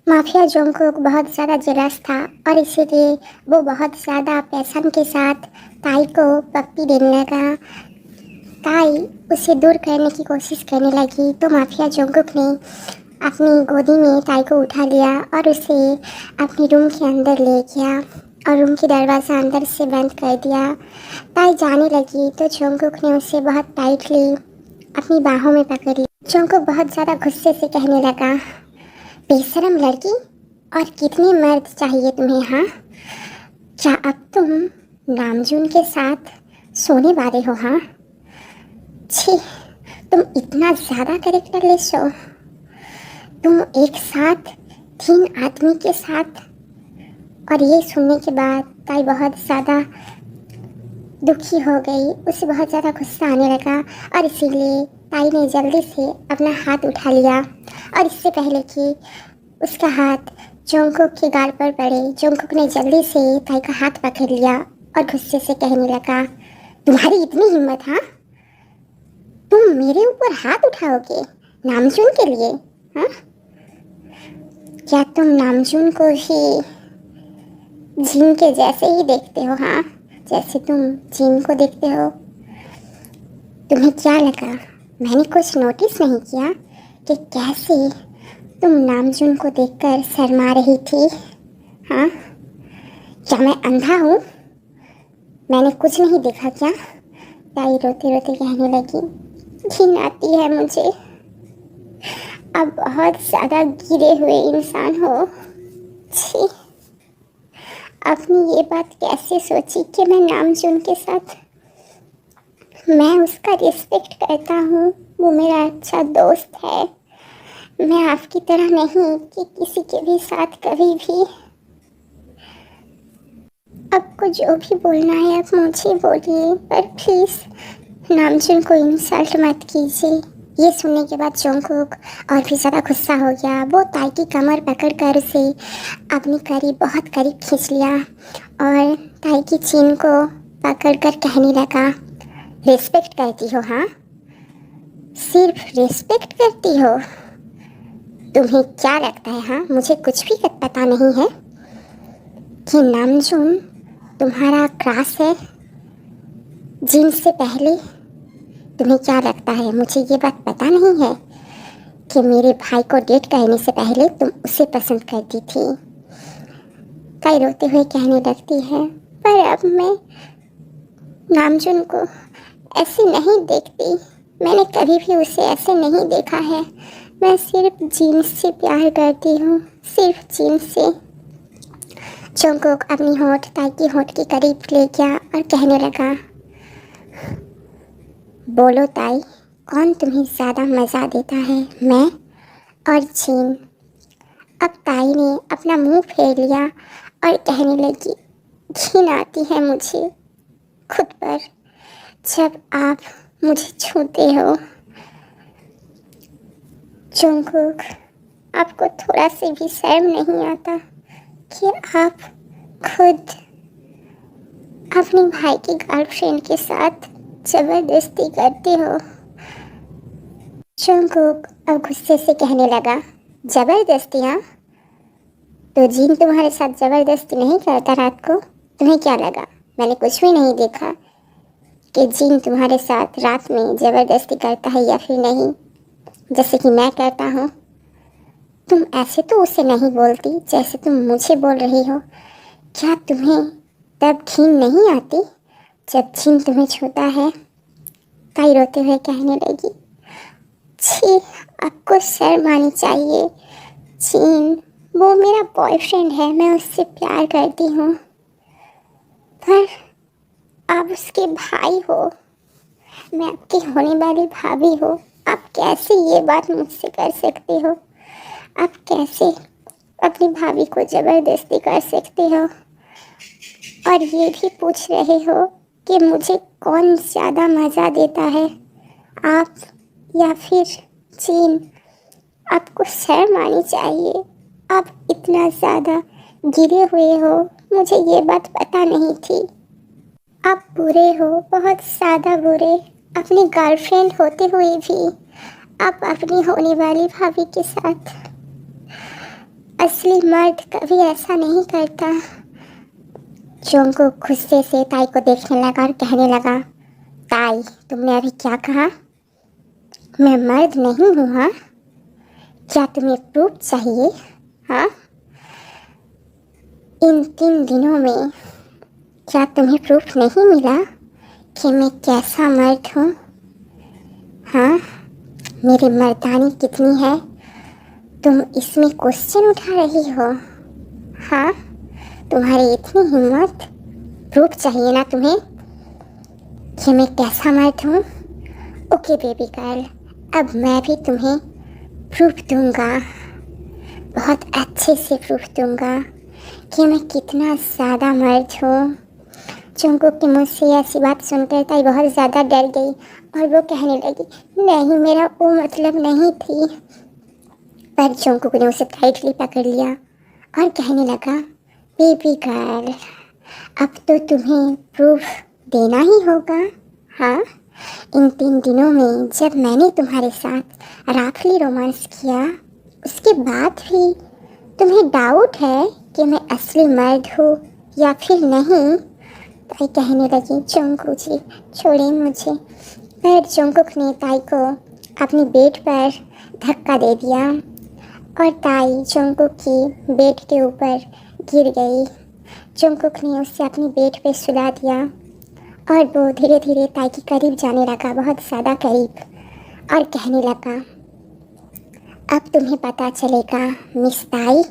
Mafia Jungkook बहुत ज़्यादा jealous था और इसीलिए वो बहुत ज़्यादा पैशन के साथ ताई को पप्पी देने लगा। ताई उसे दूर करने की कोशिश करने लगी तो माफिया जोंगकुक ने अपनी गोदी में ताई को उठा लिया और उसे अपने रूम के अंदर ले गया और रूम की दरवाज़ा अंदर से बंद कर दिया। ताई जाने लगी तो जोंगकुक ने उसे बहुत टाइटली अपनी बाहों में पकड़ लिया। जोंगकुक बहुत ज़्यादा गुस्से से कहने लगा, बेशरम लड़की, और कितने मर्द चाहिए तुम्हें? हाँ, क्या अब तुम नामजून के साथ सोने वाले हो? हाँ, छी, तुम इतना ज़्यादा कैरेक्टरलेस हो। तुम एक साथ 3 आदमी के साथ। और ये सुनने के बाद ताई बहुत ज़्यादा दुखी हो गई, उसे बहुत ज़्यादा गुस्सा आने लगा और इसीलिए ताई ने जल्दी से अपना हाथ उठा लिया और इससे पहले कि उसका हाथ जोंगकुक के गाल पर पड़े, जोंगकुक ने जल्दी से ताई का हाथ पकड़ लिया और गुस्से से कहने लगा, तुम्हारी इतनी हिम्मत? हाँ, तुम मेरे ऊपर हाथ उठाओगे नामजून के लिए? हाँ, क्या तुम नामजून को ही जिन के जैसे ही देखते हो? हाँ, जैसे तुम जिन को देखते हो। तुम्हें क्या लगा मैंने कुछ नोटिस नहीं किया कि कैसे तुम नामजून को देखकर शर्मा रही थी? हाँ, क्या मैं अंधा हूँ? मैंने कुछ नहीं देखा क्या? ताई रोते रोते कहने लगी, घिन आती है मुझे, आप बहुत ज़्यादा गिरे हुए इंसान हो। छी, आपने ये बात कैसे सोची कि मैं नामजून के साथ? मैं उसका रिस्पेक्ट करता हूँ, वो मेरा अच्छा दोस्त है। मैं आपकी तरह नहीं कि किसी के भी साथ कभी भी। आपको जो भी बोलना है आप मुझे बोलिए, पर प्लीज़ नामजून को इंसल्ट मत कीजिए। ये सुनने के बाद जोंगकुक और भी ज़्यादा गुस्सा हो गया। वो ताई की कमर पकड़कर उसे अपनी करीब, बहुत करीब खींच लिया और ताई की चीन को पकड़कर कहने लगा, रिस्पेक्ट करती हो? हाँ, सिर्फ रिस्पेक्ट करती हो? तुम्हें क्या लगता है? हाँ, मुझे कुछ भी पता नहीं है कि नामजून तुम्हारा क्रश है जिन से पहले? तुम्हें क्या लगता है मुझे ये बात पता नहीं है कि मेरे भाई को डेट करने से पहले तुम उसे पसंद करती थी? ताई रोते हुए कहने लगती है, पर अब मैं नामजून को ऐसे नहीं देखती। मैंने कभी भी उसे ऐसे नहीं देखा है। मैं सिर्फ जीन से प्यार करती हूँ, सिर्फ जीन से। जोंगकुक अपनी होठ ताई की होठ के करीब ले गया और कहने लगा, बोलो ताई, कौन तुम्हें ज़्यादा मज़ा देता है, मैं और जीन? अब ताई ने अपना मुंह फेर लिया और कहने लगी, घिन आती है मुझे खुद पर जब आप मुझे छूते हो। जोंगकुक, आपको थोड़ा से भी शर्म नहीं आता कि आप खुद अपने भाई की गर्लफ्रेंड के साथ जबरदस्ती करते हो? जोंगकुक अब गुस्से से कहने लगा, जबरदस्ती? हाँ, तो जीन तुम्हारे साथ जबरदस्ती नहीं करता रात को? तुम्हें क्या लगा मैंने कुछ भी नहीं देखा कि जीन तुम्हारे साथ रात में ज़बरदस्ती करता है या फिर नहीं, जैसे कि मैं करता हूँ? तुम ऐसे तो उसे नहीं बोलती जैसे तुम मुझे बोल रही हो। क्या तुम्हें तब घिन नहीं आती जब जीन तुम्हें छूता है? ताई रोते हुए कहने लगी, छी, आपको शर्म आनी चाहिए। जीन वो मेरा बॉयफ्रेंड है, मैं उससे प्यार करती हूँ, पर आप उसके भाई हो, मैं आपकी होने वाली भाभी हो। आप कैसे ये बात मुझसे कर सकते हो? आप कैसे अपनी भाभी को ज़बरदस्ती कर सकते हो? और ये भी पूछ रहे हो कि मुझे कौन ज़्यादा मज़ा देता है, आप या फिर जीन? आपको शर्म आनी चाहिए। आप इतना ज़्यादा गिरे हुए हो, मुझे ये बात पता नहीं थी। आप बुरे हो, बहुत ज़्यादा बुरे। अपनी गर्लफ्रेंड होते हुए भी आप अपनी होने वाली भाभी के साथ असली मर्द कभी ऐसा नहीं करता। जोंगकुक गुस्से से ताई को देखने लगा और कहने लगा, ताई तुमने अभी क्या कहा? मैं मर्द नहीं हूँ? हाँ, क्या तुम्हें प्रूफ चाहिए? हाँ, इन 3 दिनों में क्या तुम्हें प्रूफ नहीं मिला कि मैं कैसा मर्द हूँ? हाँ, मेरी मर्दानी कितनी है, तुम इसमें क्वेश्चन उठा रही हो? हाँ, तुम्हारी इतनी हिम्मत, प्रूफ चाहिए ना तुम्हें कि मैं कैसा मर्द हूँ? ओके बेबी गर्ल, अब मैं भी तुम्हें प्रूफ दूंगा, बहुत अच्छे से प्रूफ दूंगा कि मैं कितना ज़्यादा मर्द हूँ। जोंगकुक के मुँह से ऐसी बात सुनकर ताई बहुत ज़्यादा डर गई और वो कहने लगी, नहीं, मेरा वो मतलब नहीं थी। पर जोंगकुक ने उसे टाइटली पकड़ लिया और कहने लगा, बेबी गर्ल, अब तो तुम्हें प्रूफ देना ही होगा। हाँ, इन 3 दिनों में जब मैंने तुम्हारे साथ राफली रोमांस किया, उसके बाद भी तुम्हें डाउट है कि मैं असली मर्द हूँ या फिर नहीं? ताई कहने लगी, जोंगकुक जी छोड़िए मुझे। पर जोंगकुक ने ताई को अपनी बेड पर धक्का दे दिया और ताई जोंगकुक की बेड के ऊपर गिर गई। जोंगकुक ने उसे अपनी बेड पे सुला दिया और वो धीरे धीरे ताई के करीब जाने लगा, बहुत ज़्यादा करीब, और कहने लगा, अब तुम्हें पता चलेगा मिस ताई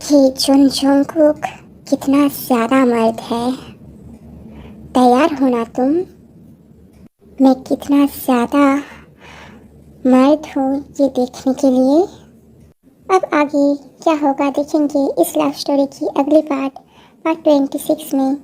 कि जोंगकुक कितना ज़्यादा मर्द है। तैयार होना तुम, मैं कितना ज़्यादा मर्द हूँ ये देखने के लिए। अब आगे क्या होगा देखेंगे इस लव स्टोरी की अगली पार्ट 26 में।